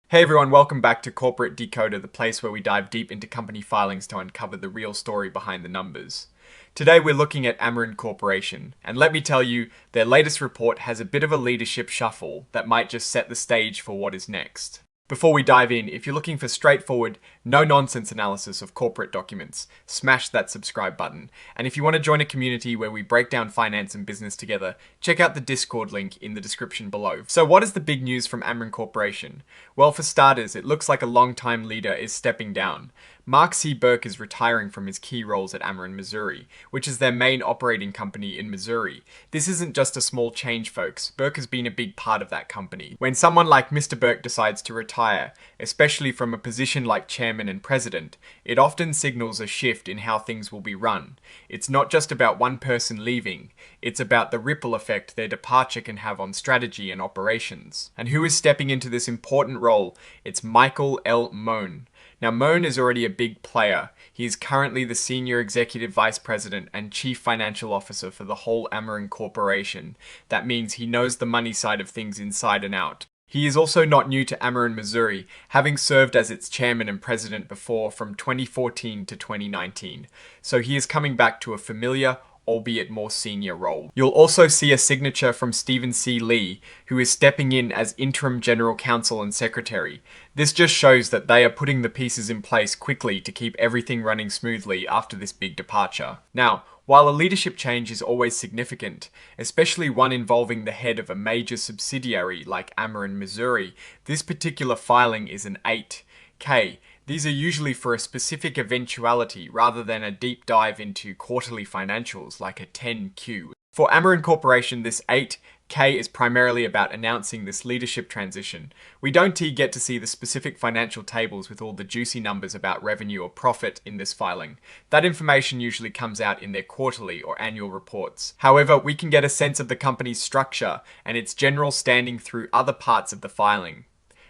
Hey everyone, welcome back to Corporate Decoder, the place where we dive deep into company filings to uncover the real story behind the numbers. Today we're looking at Ameren Corporation, and let me tell you, their latest report has a bit of a leadership shuffle that might just set the stage for what is next. Before we dive in, if you're looking for straightforward, no-nonsense analysis of corporate documents, smash that subscribe button. And if you want to join a community where we break down finance and business together, check out the Discord link in the description below. So what is the big news from Ameren Corporation? Well, for starters, it looks like a long-time leader is stepping down. Mark C. Burke is retiring from his key roles at Ameren, Missouri, which is their main operating company in Missouri. This isn't just a small change, folks. Burke has been a big part of that company. When someone like Mr. Burke decides to retire, especially from a position like chairman and president, it often signals a shift in how things will be run. It's not just about one person leaving, it's about the ripple effect their departure can have on strategy and operations. And who is stepping into this important role? It's Michael L. Moan. Now, Moan is already a big player. He is currently the Senior Executive Vice President and Chief Financial Officer for the whole Ameren Corporation. That means he knows the money side of things inside and out. He is also not new to Ameren, Missouri, having served as its chairman and president before from 2014 to 2019. So he is coming back to a familiar, albeit more senior role. You'll also see a signature from Stephen C. Lee, who is stepping in as interim general counsel and secretary. This just shows that they are putting the pieces in place quickly to keep everything running smoothly after this big departure. Now, while a leadership change is always significant, especially one involving the head of a major subsidiary like Ameren, Missouri, this particular filing is an 8K. These are usually for a specific eventuality rather than a deep dive into quarterly financials like a 10Q. For Ameren Corporation, this 8K is primarily about announcing this leadership transition. We don't get to see the specific financial tables with all the juicy numbers about revenue or profit in this filing. That information usually comes out in their quarterly or annual reports. However, we can get a sense of the company's structure and its general standing through other parts of the filing.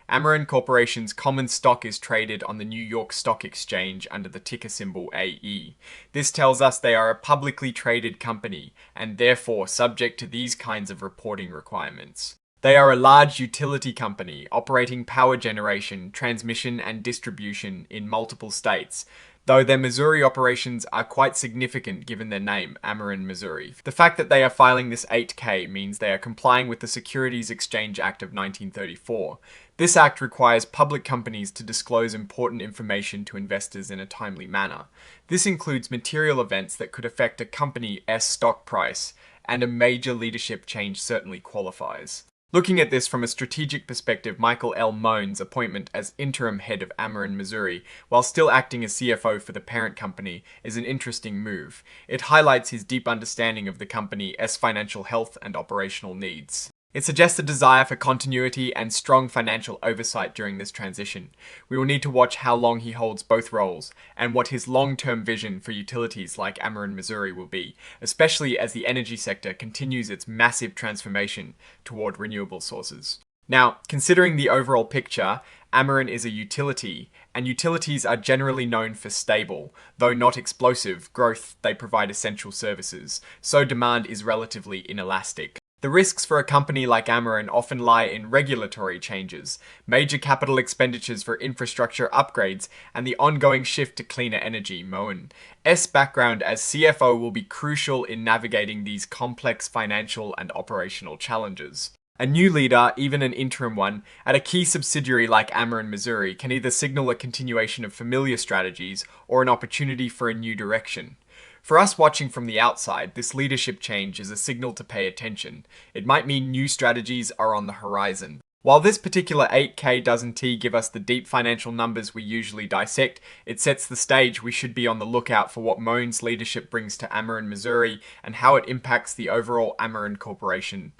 Ameren Corporation's common stock is traded on the New York Stock Exchange under the ticker symbol AE. This tells us they are a publicly traded company and therefore subject to these kinds of reporting requirements. They are a large utility company operating power generation, transmission, and distribution in multiple states, though their Missouri operations are quite significant given their name, Ameren, Missouri. The fact that they are filing this 8K means they are complying with the Securities Exchange Act of 1934. This act requires public companies to disclose important information to investors in a timely manner. This includes material events that could affect a company's stock price, and a major leadership change certainly qualifies. Looking at this from a strategic perspective, Michael L. Moan's appointment as interim head of Ameren, Missouri, while still acting as CFO for the parent company, is an interesting move. It highlights his deep understanding of the company's financial health and operational needs. It suggests a desire for continuity and strong financial oversight during this transition. We will need to watch how long he holds both roles, and what his long-term vision for utilities like Ameren, Missouri will be, especially as the energy sector continues its massive transformation toward renewable sources. Now, considering the overall picture, Ameren is a utility, and utilities are generally known for stable, though not explosive, growth. They provide essential services, so demand is relatively inelastic. The risks for a company like Ameren often lie in regulatory changes, major capital expenditures for infrastructure upgrades, and the ongoing shift to cleaner energy. Moan's background as CFO will be crucial in navigating these complex financial and operational challenges. A new leader, even an interim one, at a key subsidiary like Ameren, Missouri can either signal a continuation of familiar strategies or an opportunity for a new direction. For us watching from the outside, this leadership change is a signal to pay attention. It might mean new strategies are on the horizon. While this particular 8K doesn't give us the deep financial numbers we usually dissect, it sets the stage. We should be on the lookout for what Moan's leadership brings to Ameren, Missouri, and how it impacts the overall Ameren Corporation's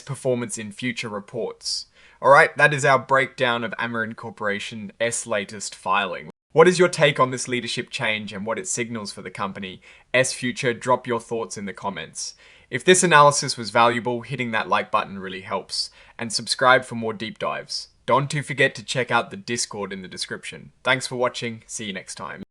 performance in future reports. Alright, that is our breakdown of Ameren Corporation's latest filing. What is your take on this leadership change and what it signals for the company's future? Drop your thoughts in the comments. If this analysis was valuable, hitting that like button really helps, and subscribe for more deep dives. Don't forget to check out the Discord in the description. Thanks for watching, see you next time.